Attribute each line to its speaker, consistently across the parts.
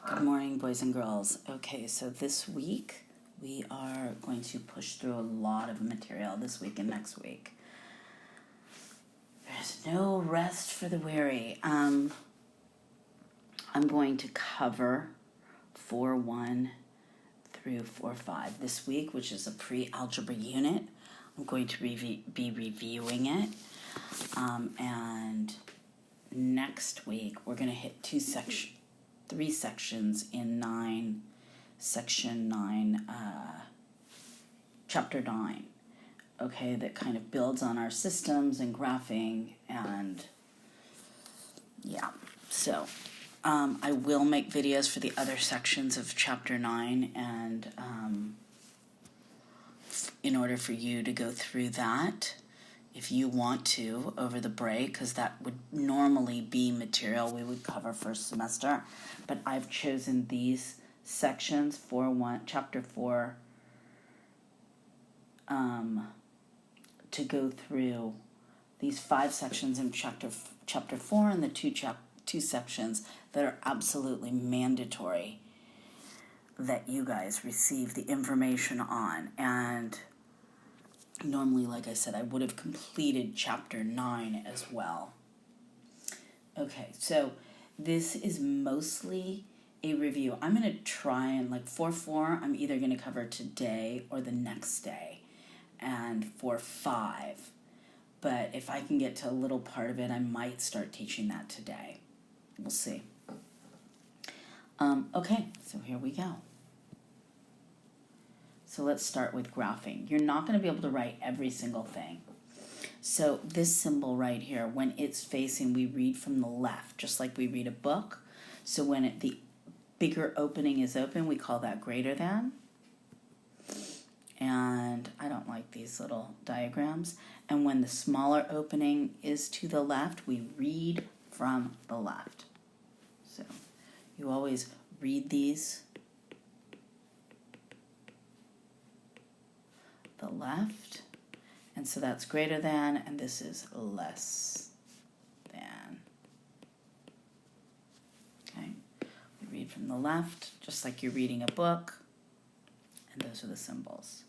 Speaker 1: Good morning, boys and girls. Okay, so this week we are going to push through a lot of material this week and next week. There's no rest for the weary. I'm going to cover 4.1 through 4.5 this week, which is a pre-algebra unit. I'm going to be reviewing it. And next week we're going to hit three sections in section 9, chapter 9, okay, that kind of builds on our systems and graphing, and yeah, so I will make videos for the other sections of chapter 9, and in order for you to go through that, if you want to, over the break, because that would normally be material we would cover first semester, but I've chosen these sections, chapter 4, to go through these 5 sections in chapter 4 and the two sections that are absolutely mandatory that you guys receive the information on. And normally, like I said, I would have completed chapter 9 as well. Okay, so this is mostly a review. I'm going to try and, like, 4.4, I'm either going to cover today or the next day, and 4.5. But if I can get to a little part of it, I might start teaching that today. We'll see. Okay, so here we go. So let's start with graphing. You're not going to be able to write every single thing. So this symbol right here, when it's facing, we read from the left, just like we read a book. So when the bigger opening is open, we call that greater than. And I don't like these little diagrams. And when the smaller opening is to the left, we read from the left. So you always read these the left, and so that's greater than, and this is less than. Okay, we read from the left, just like you're reading a book, and those are the symbols.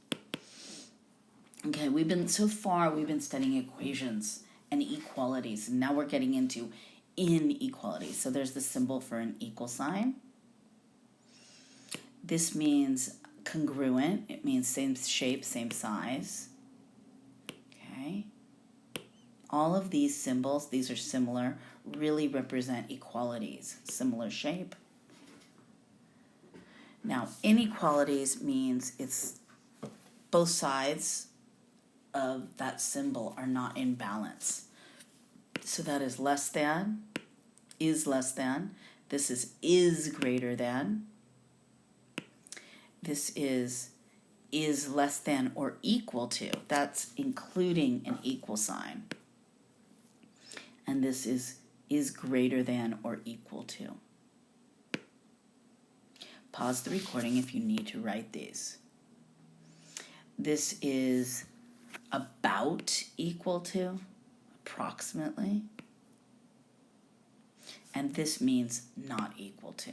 Speaker 1: Okay, so far we've been studying equations and equalities, and now we're getting into inequality. So there's the symbol for an equal sign. This means congruent. It means same shape, same size. Okay. All of these symbols, these are similar, really represent equalities, similar shape. Now, inequalities means it's both sides of that symbol are not in balance. So that is less than, is less than. This is greater than. This is less than or equal to. That's including an equal sign. And this is greater than or equal to. Pause the recording if you need to write these. This is about equal to, approximately. And this means not equal to.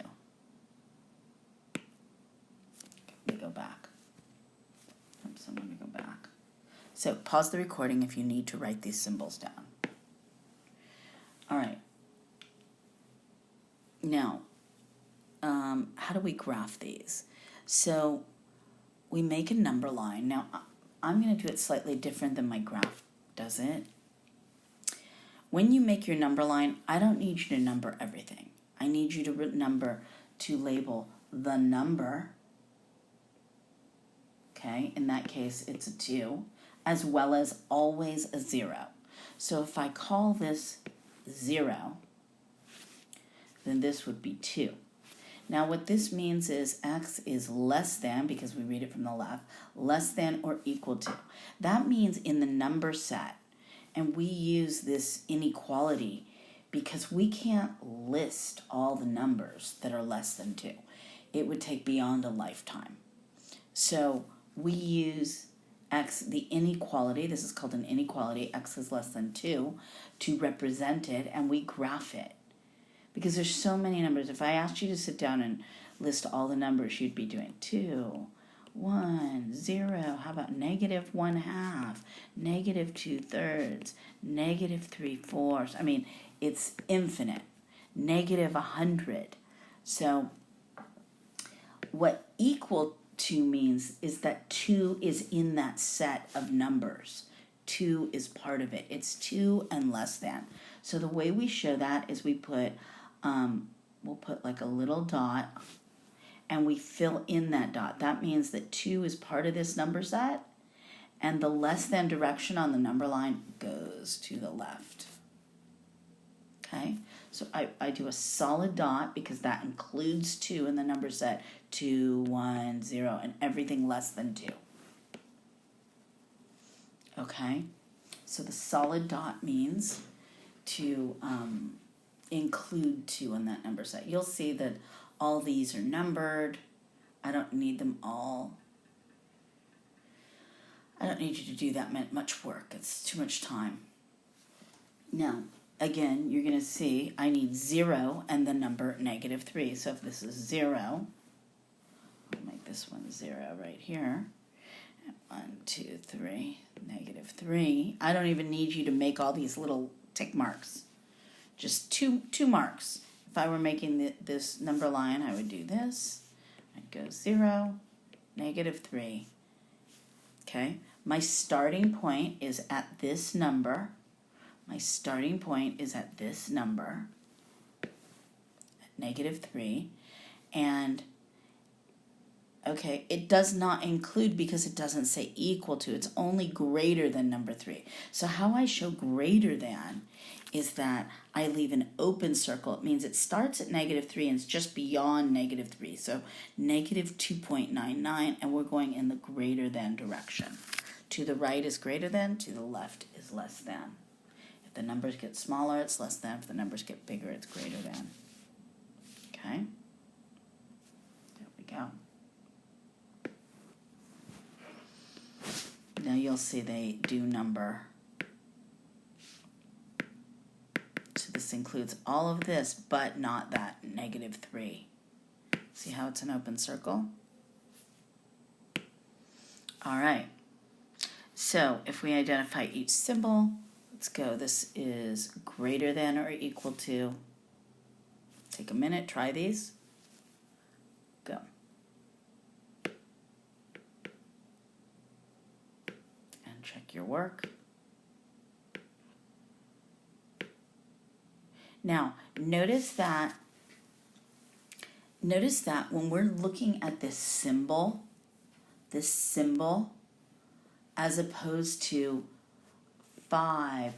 Speaker 1: Let me go back. Oops, I'm going to go back. So pause the recording if you need to write these symbols down. All right. Now, how do we graph these? So we make a number line. Now, I'm going to do it slightly different than my graph does it. When you make your number line, I don't need you to number everything. I need you to label the number. Okay, in that case, it's a 2, as well as always a 0. So if I call this 0, then this would be 2. Now what this means is x is less than, because we read it from the left, less than or equal to. That means in the number set, and we use this inequality because we can't list all the numbers that are less than 2. It would take beyond a lifetime. So we use x, the inequality, this is called an inequality, x is less than 2, to represent it, and we graph it. because there's so many numbers. If I asked you to sit down and list all the numbers, you'd be doing 2, 1, 0. How about negative 1/2, negative 2/3, negative 3/4? I mean, it's infinite. Negative 100. So what equal to means is that 2 is in that set of numbers. 2 is part of it. It's 2 and less than. So the way we show that is we put, we'll put like a little dot, and we fill in that dot. That means that 2 is part of this number set, and the less than direction on the number line goes to the left. Okay, so I do a solid dot because that includes 2 in the number set, 2, 1, 0, and everything less than 2. Okay, so the solid dot means to include 2 in that number set. You'll see that all these are numbered. I don't need them all. I don't need you to do that much work. It's too much time. Now, again, you're going to see I need 0 and the number negative 3. So if this is 0, I'll make this one 0 right here. 1, 2, 3, negative 3. I don't even need you to make all these little tick marks. Just two marks. If I were making this number line, I would do this. I'd go 0, negative 3. Okay, my starting point is at this number. My starting point is at this number, at negative 3. And okay, it does not include because it doesn't say equal to. It's only greater than number 3. So how I show greater than is that I leave an open circle. It means it starts at negative 3 and it's just beyond negative 3. So negative 2.99, and we're going in the greater than direction. To the right is greater than, to the left is less than. If the numbers get smaller, it's less than. If the numbers get bigger, it's greater than. Okay? There we go. Now you'll see they do number. So this includes all of this, but not that negative 3. See how it's an open circle? All right. So if we identify each symbol, let's go. This is greater than or equal to. Take a minute, try these. Go. And check your work. Now, notice that when we're looking at this symbol, as opposed to 5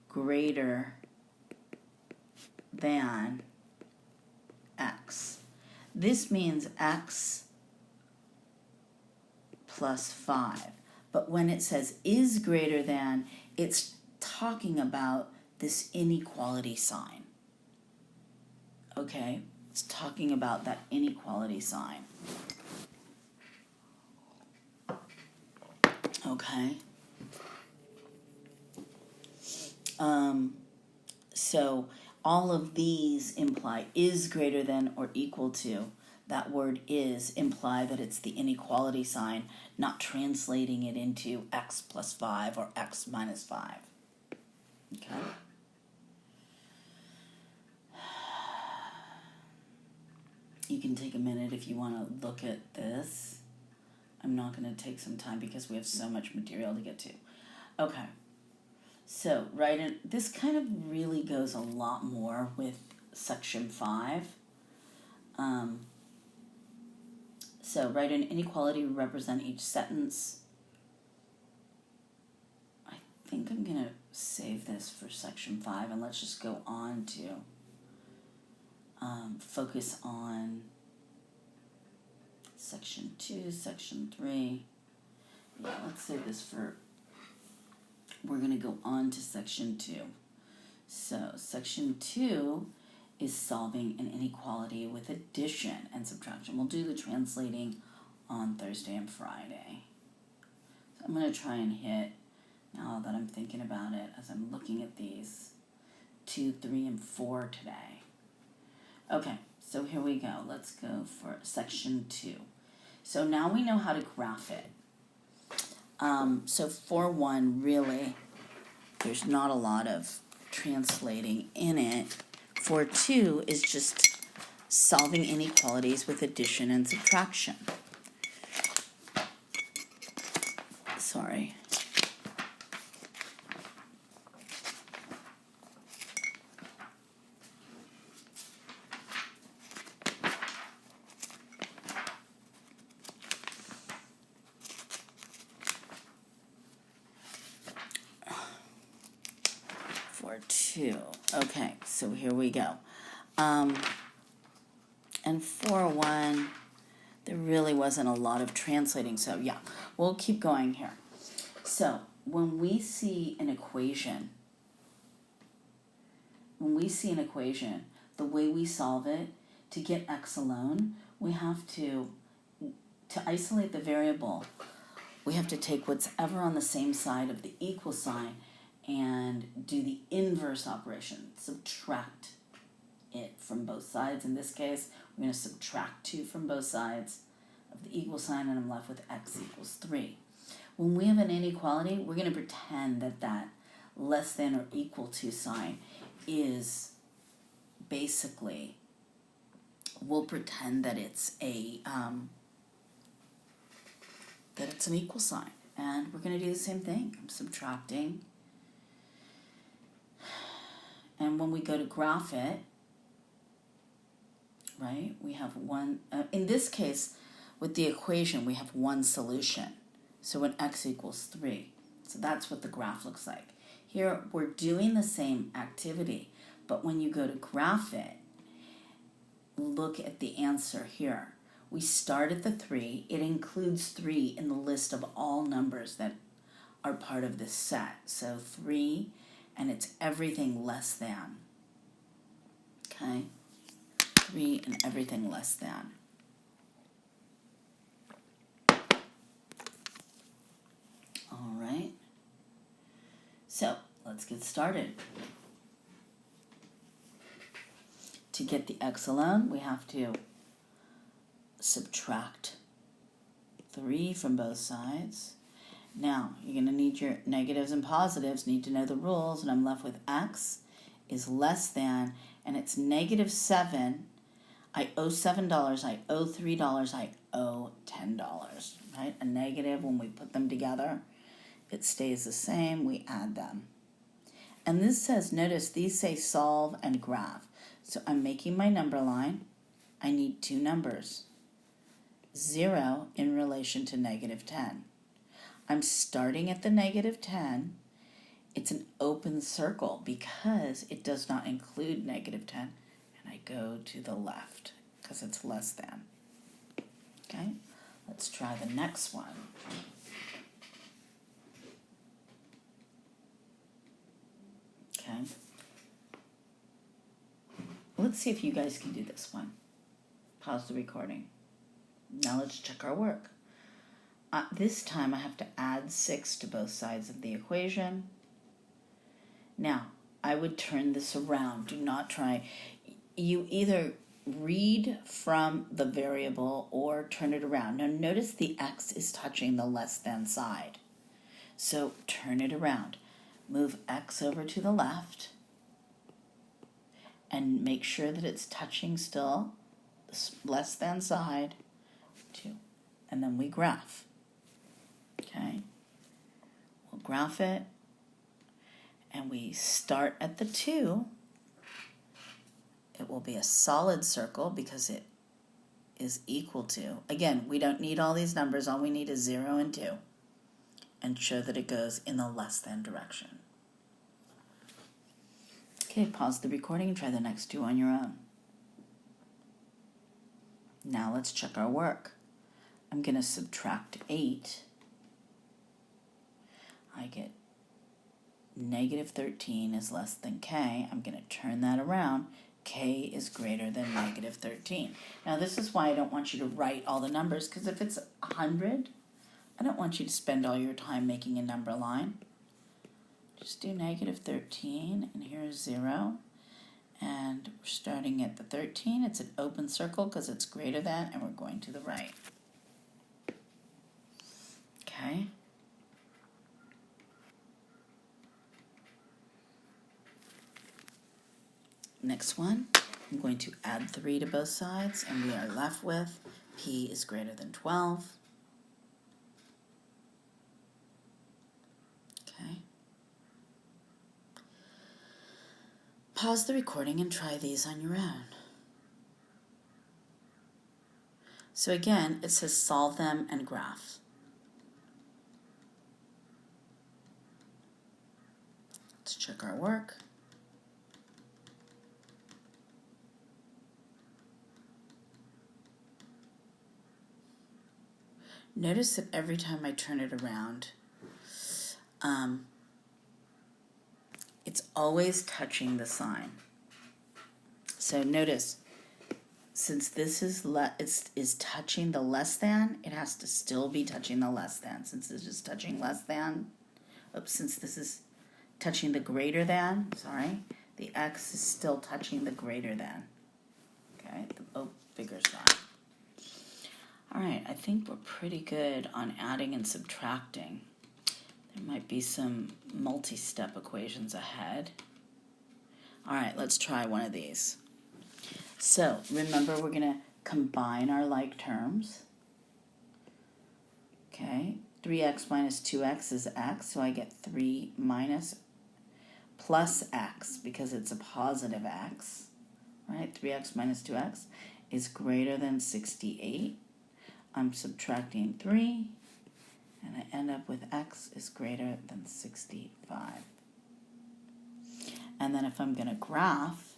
Speaker 1: greater than x. This means x plus 5. But when it says is greater than, it's talking about this inequality sign. Okay, it's talking about that inequality sign. Okay. So all of these imply is greater than or equal to. That word is imply that it's the inequality sign, not translating it into x plus 5 or x minus 5. Okay. You can take a minute if you want to look at this. I'm not going to take some time because we have so much material to get to. Okay. So, this kind of really goes a lot more with section 5. So, write an inequality to represent each sentence. I think I'm going to save this for section 5, and let's just go on to focus on section 2, section 3. Yeah, let's save this for, we're going to go on to section 2. So section 2 is solving an inequality with addition and subtraction. We'll do the translating on Thursday and Friday. So I'm going to try and hit, now that I'm thinking about it, as I'm looking at these, 2, 3, and 4 today. Okay, so here we go. Let's go for section 2. So now we know how to graph it. So for 1, really, there's not a lot of translating in it. For 2 is just solving inequalities with addition and subtraction. Sorry. For 2. Okay, so here we go. And for 1, there really wasn't a lot of translating, so yeah, we'll keep going here. So when we see an equation, the way we solve it, to get x alone, we have to isolate the variable, we have to take whatever on the same side of the equal sign and do the inverse operation, subtract it from both sides. In this case, we're going to subtract 2 from both sides of the equal sign, and I'm left with x equals 3. When we have an inequality, we're going to pretend that less than or equal to sign is basically, we'll pretend that it's an equal sign. And we're going to do the same thing. I'm subtracting. And when we go to graph it, right, we have one, in this case, with the equation, we have one solution. So when x equals 3. So that's what the graph looks like. Here, we're doing the same activity, but when you go to graph it, look at the answer here. We start at the 3. It includes 3 in the list of all numbers that are part of this set. So 3, and it's everything less than. Okay? 3 and everything less than. All right. So let's get started. To get the x alone, we have to subtract 3 from both sides. Now, you're going to need your negatives and positives, need to know the rules, and I'm left with x is less than, and it's -7. I owe $7, I owe $3, I owe $10, right? A negative, when we put them together, it stays the same, we add them. And this says, notice these say solve and graph. So I'm making my number line. I need 2 numbers. 0 in relation to -10. I'm starting at the -10. It's an open circle because it does not include -10. And I go to the left because it's less than. Okay, let's try the next one. Okay. Let's see if you guys can do this one. Pause the recording. Now let's check our work. This time I have to add 6 to both sides of the equation. Now, I would turn this around. Do not try. You either read from the variable or turn it around. Now notice the x is touching the less than side. So turn it around. Move x over to the left and make sure that it's touching still the less than side. 2. And then we graph. Okay. We'll graph it. And we start at the 2. It will be a solid circle because it is equal to. Again, we don't need all these numbers. All we need is 0 and 2. And show that it goes in the less than direction. Okay, pause the recording and try the next 2 on your own. Now let's check our work. I'm going to subtract 8. I get -13 is less than k. I'm going to turn that around. K is greater than -13. Now this is why I don't want you to write all the numbers, because if it's 100, I don't want you to spend all your time making a number line. Just do -13, and here's 0, And we're starting at the 13. It's an open circle because it's greater than, and we're going to the right. Okay. Next one, I'm going to add 3 to both sides, and we are left with P is greater than 12. Okay. Pause the recording and try these on your own. So again, it says solve them and graph. Let's check our work. Notice that every time I turn it around, it's always touching the sign. So notice, since this is touching the less than, it has to still be touching the less than. Since this is touching less than, since this is touching the greater than, the X is still touching the greater than. Okay, the bigger sign. All right, I think we're pretty good on adding and subtracting. There might be some multi-step equations ahead. All right, let's try one of these. So remember, we're going to combine our like terms. Okay, 3x minus 2x is x, so I get 3 minus plus x because it's a positive x. Right, 3x minus 2x is greater than 68. I'm subtracting 3, and I end up with x is greater than 65. And then if I'm going to graph,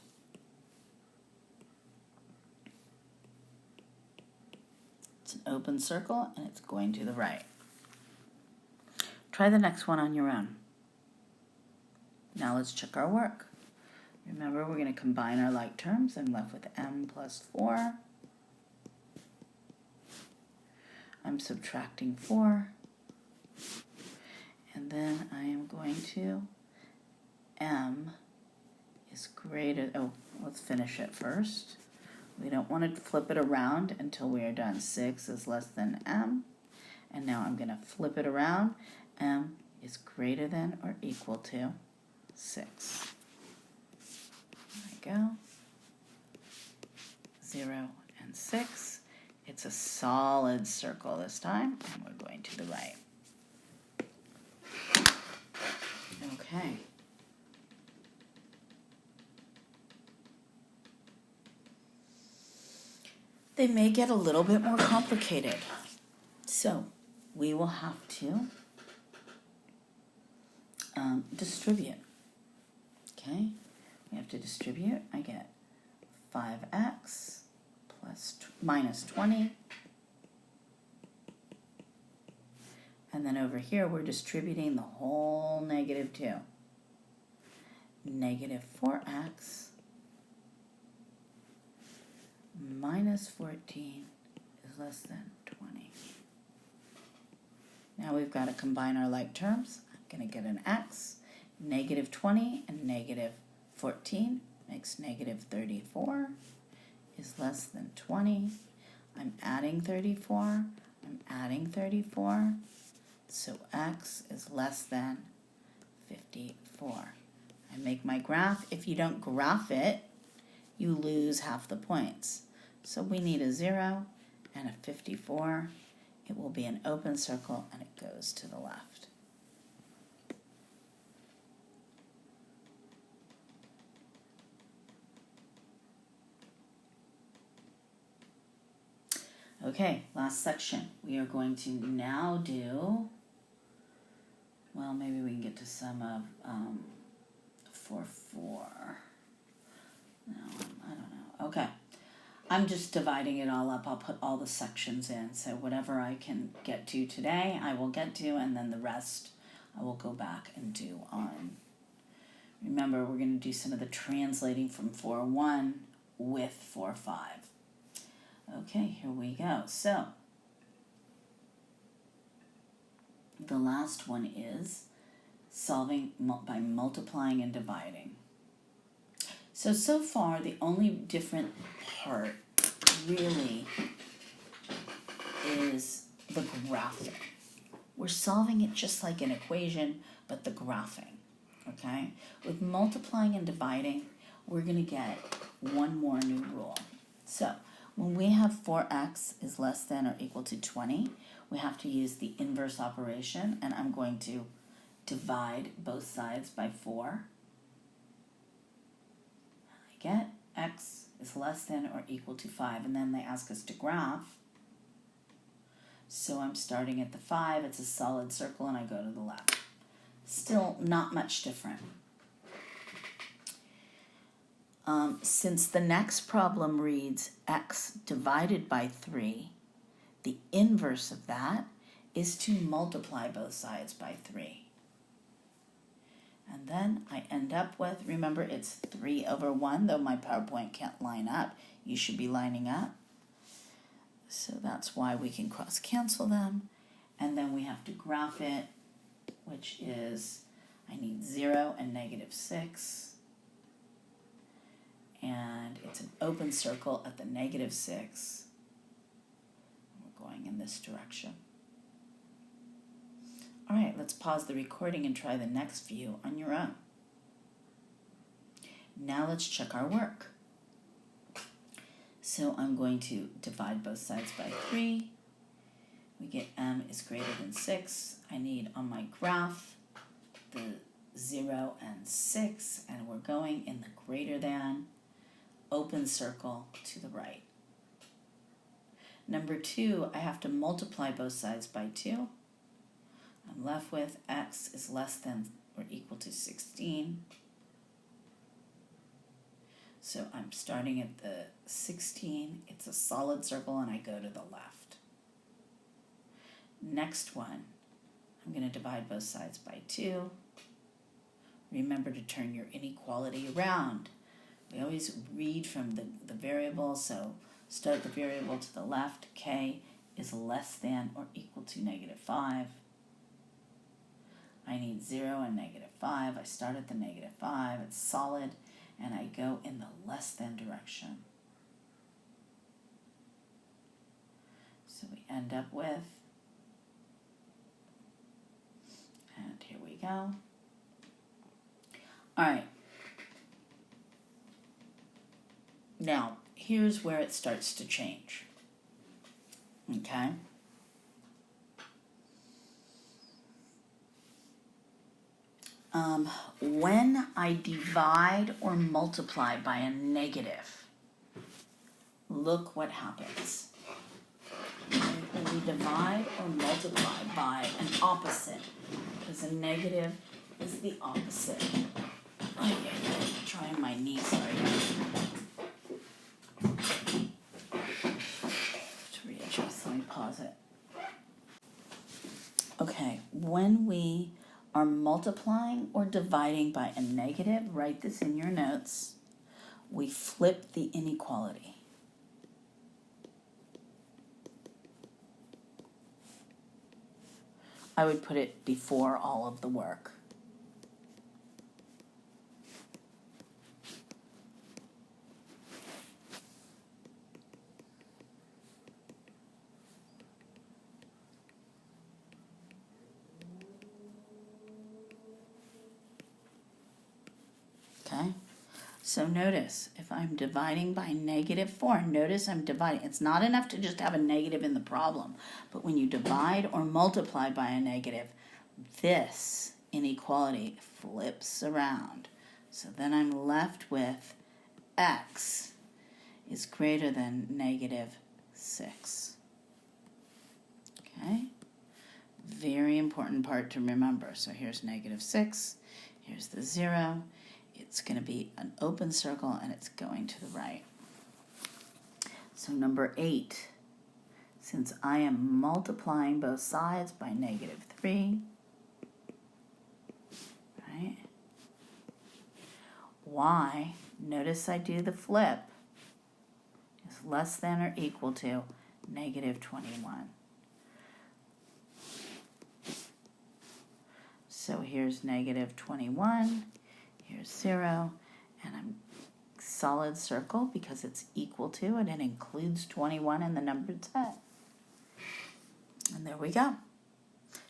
Speaker 1: it's an open circle, and it's going to the right. Try the next one on your own. Now let's check our work. Remember, we're going to combine our like terms. I'm left with m plus 4. I'm subtracting 4, and then I am going to m is greater, let's finish it first. We don't want to flip it around until we are done. 6 is less than m, and now I'm going to flip it around. M is greater than or equal to 6. There we go. 0 and 6. It's a solid circle this time, and we're going to the right. Okay. They may get a little bit more complicated. So we will have to distribute. Okay, we have to distribute. I get 5x minus 20. And then over here, we're distributing the whole negative 2. Negative 4x minus 14 is less than 20. Now we've got to combine our like terms. I'm going to get an x. Negative 20 and negative 14 makes negative 34 is less than 20. I'm adding 34. I'm adding 34. So x is less than 54. I make my graph. If you don't graph it, you lose half the points. So we need a 0 and a 54. It will be an open circle, and it goes to the left. Okay, last section. We are going to now do, well, maybe we can get to some of 4, 4. No, I don't know. Okay. I'm just dividing it all up. I'll put all the sections in. So whatever I can get to today, I will get to, and then the rest I will go back and do on. Remember, we're going to do some of the translating from 4.1 with 4.5. Okay, here we go. So the last one is solving by multiplying and dividing. So far, the only different part really is the graphing. We're solving it just like an equation, but the graphing, okay? With multiplying and dividing, we're going to get one more new rule. So when we have 4x is less than or equal to 20, we have to use the inverse operation, and I'm going to divide both sides by 4. I get x is less than or equal to 5, and then they ask us to graph. So I'm starting at the 5, it's a solid circle, and I go to the left. Still not much different. Since the next problem reads x divided by 3, the inverse of that is to multiply both sides by 3. And then I end up with, remember it's 3 over 1, though my PowerPoint can't line up. You should be lining up. So that's why we can cross cancel them. And then we have to graph it, which is, I need 0 and -6. And it's an open circle at the -6. We're going in this direction. All right, let's pause the recording and try the next view on your own. Now let's check our work. So I'm going to divide both sides by 3. We get m is greater than 6. I need on my graph the 0 and 6, and we're going in the greater than open circle to the right. Number 2, I have to multiply both sides by 2. I'm left with x is less than or equal to 16. So I'm starting at the 16. It's a solid circle, and I go to the left. Next one, I'm going to divide both sides by 2. Remember to turn your inequality around. We always read from the variable, so start the variable to the left. K is less than or equal to -5. I need 0 and -5. I start at the -5. It's solid, and I go in the less than direction. So we end up with, and here we go. All right. Now, here's where it starts to change. Okay? When I divide or multiply by a negative, look what happens. When we divide or multiply by an opposite, because a negative is the opposite. I'm trying my knee, sorry guys. To readjust, let me pause it. Okay, when we are multiplying or dividing by a negative, write this in your notes, we flip the inequality. I would put it before all of the work. Okay, so notice if I'm dividing by -4, notice I'm dividing. It's not enough to just have a negative in the problem, but when you divide or multiply by a negative, this inequality flips around. So then I'm left with x is greater than -6. Okay, very important part to remember. So here's -6, here's the 0. It's going to be an open circle, and it's going to the right. So number 8, since I am multiplying both sides by -3, right? Y, notice I do the flip, is less than or equal to -21. So here's -21. Here's 0, and I'm solid circle because it's equal to and it includes 21 in the number 10. And there we go.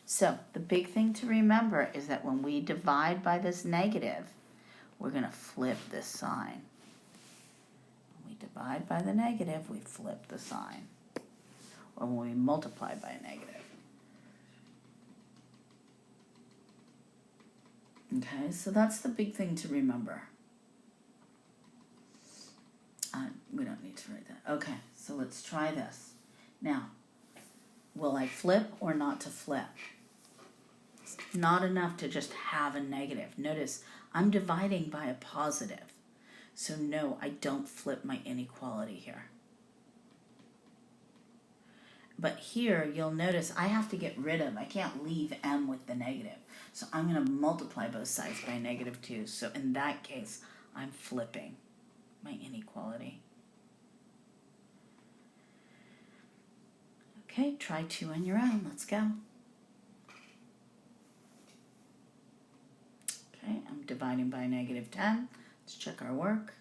Speaker 1: So the big thing to remember is that when we divide by this negative, we're going to flip this sign. When we divide by the negative, we flip the sign. Or when we multiply by a negative. Okay, so that's the big thing to remember. We don't need to write that. Okay, so let's try this. Now, will I flip or not to flip? It's not enough to just have a negative. Notice, I'm dividing by a positive. So no, I don't flip my inequality here. But here, you'll notice I have to get rid of, I can't leave m with the negative. So I'm going to multiply both sides by -2. So in that case, I'm flipping my inequality. Okay, try 2 on your own. Let's go. Okay, I'm dividing by -10. Let's check our work.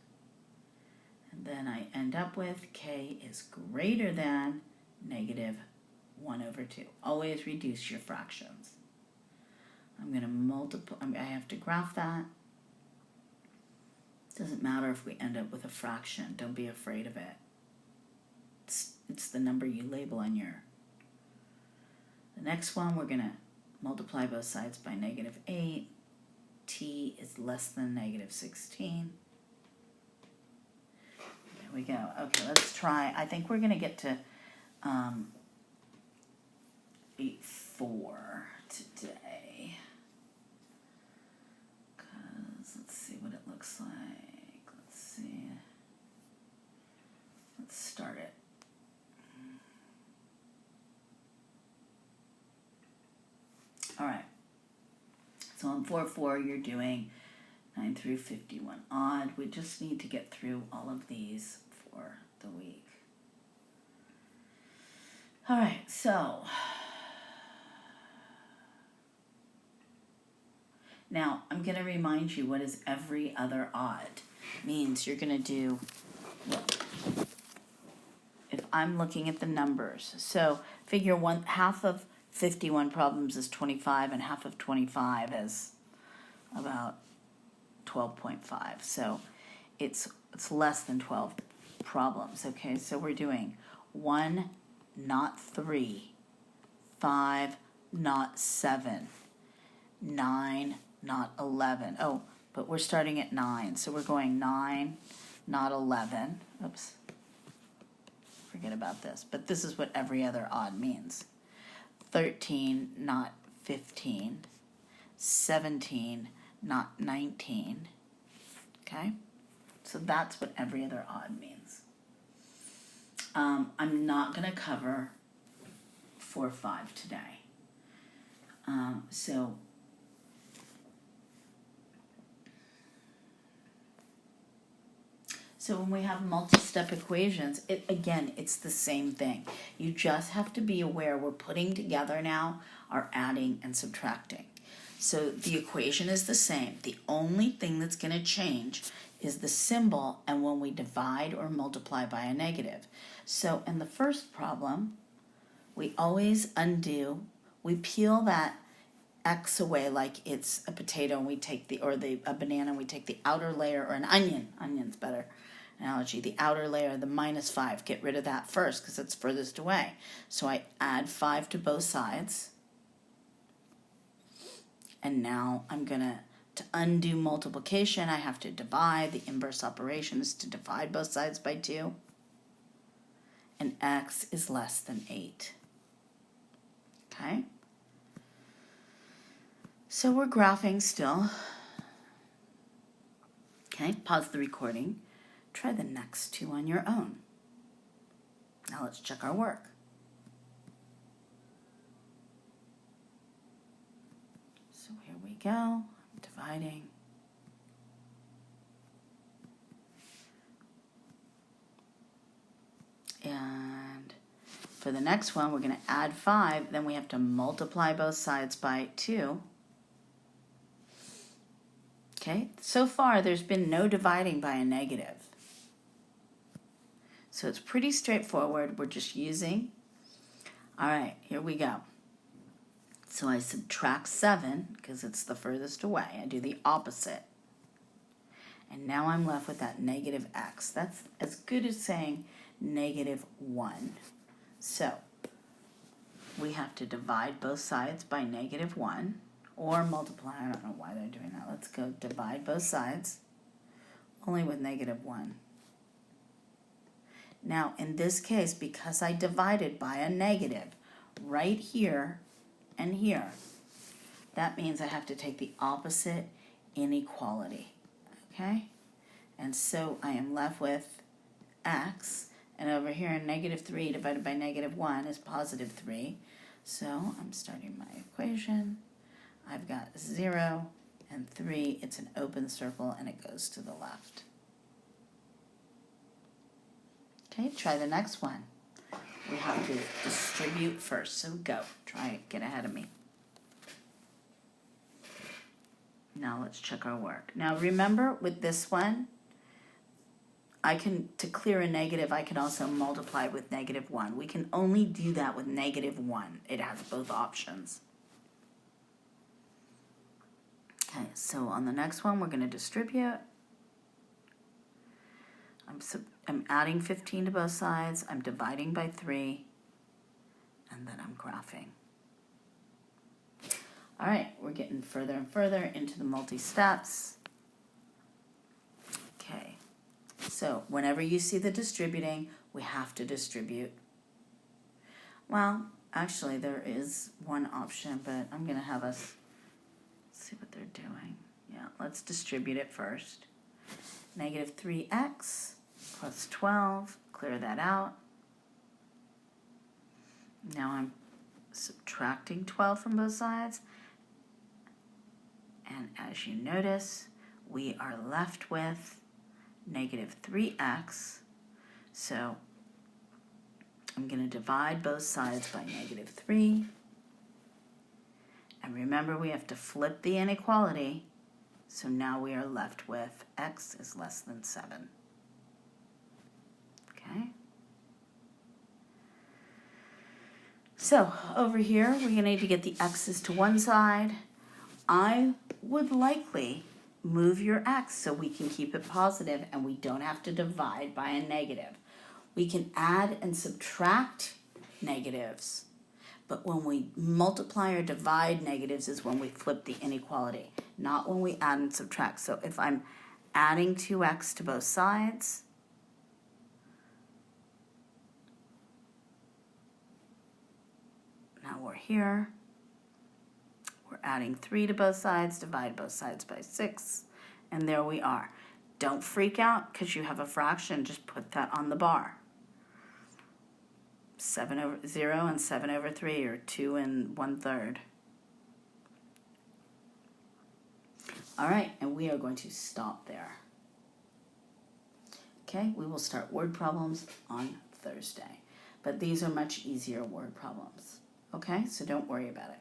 Speaker 1: And then I end up with k is greater than -1/2. Always reduce your fractions. I'm going to multiply, I have to graph that. Doesn't matter if we end up with a fraction. Don't be afraid of it. It's the number you label on your... The next one, we're going to multiply both sides by -8. T is less than -16. There we go. Okay, let's try. I think we're going to get to 8-4 today. Because let's see what it looks like. Let's see. Let's start it. All right. So on 4-4, you're doing 9 through 51 odd. We just need to get through all of these for the week. All right, so now I'm going to remind you what is every other odd. Means you're going to do, look, if I'm looking at the numbers, so figure half of 51 problems is 25 and half of 25 is about 12.5. So it's less than 12 problems. Okay, so we're doing 1, not 3, 5, not 7, 9, not 11. Oh, but we're starting at 9. So we're going 9, not 11. Oops. Forget about this. But this is what every other odd means. 13, not 15. 17, not 19. Okay? So that's what every other odd means. I'm not going to cover 4-5 today. So when we have multi-step equations, it's the same thing. You just have to be aware we're putting together now our adding and subtracting. So the equation is the same. The only thing that's going to change is the symbol and when we divide or multiply by a negative. So in the first problem, we always undo, we peel that X away like it's a potato and we take a banana and we take the outer layer, or an onion, onion's better analogy, the outer layer, the -5, get rid of that first because it's furthest away. So I add 5 to both sides. And now I'm going to undo multiplication, I have to divide. The inverse operation is to divide both sides by 2. And X is less than 8. Okay? So we're graphing still. Okay, pause the recording. Try the next 2 on your own. Now let's check our work. So here we go. I'm dividing. And for the next one, we're going to add 5. Then we have to multiply both sides by 2. Okay, so far there's been no dividing by a negative. So it's pretty straightforward. We're just using. All right, here we go. So I subtract 7 because it's the furthest away. I do the opposite. And now I'm left with that negative x. That's as good as saying negative 1. So we have to divide both sides by negative 1 or multiply. I don't know why they're doing that. Let's go divide both sides only with negative 1. Now in this case, because I divided by a negative right here and here, that means I have to take the opposite inequality. Okay? And so I am left with x, and over here negative 3 divided by negative 1 is positive 3. So I'm starting my equation. I've got 0 and 3. It's an open circle and it goes to the left. Okay, try the next one. We have to distribute first, so go. Try it, get ahead of me. Now let's check our work. Now remember with this one, to clear a negative, I can also multiply with negative 1. We can only do that with negative 1. It has both options. Okay, so on the next one, we're going to distribute. I'm adding 15 to both sides. I'm dividing by 3. And then I'm graphing. All right, we're getting further and further into the multi-steps. Okay, so whenever you see the distributing, we have to distribute. Well, actually there is one option, but I'm going to have us see what they're doing. Yeah, let's distribute it first. Negative 3x plus 12, clear that out. Now I'm subtracting 12 from both sides. And as you notice, we are left with negative 3x. So I'm going to divide both sides by negative 3. And remember, we have to flip the inequality. So now we are left with x is less than 7. Okay? So over here, we're going to need to get the x's to one side. I would likely move your x so we can keep it positive and we don't have to divide by a negative. We can add and subtract negatives, but when we multiply or divide negatives is when we flip the inequality, not when we add and subtract. So if I'm adding 2x to both sides, now we're here. We're adding 3 to both sides, divide both sides by 6, and there we are. Don't freak out because you have a fraction, just put that on the bar. 7 over 0 and 7 over 3 are 2 and 1/3. All right, and we are going to stop there. Okay, we will start word problems on Thursday, but these are much easier word problems. Okay, so don't worry about it.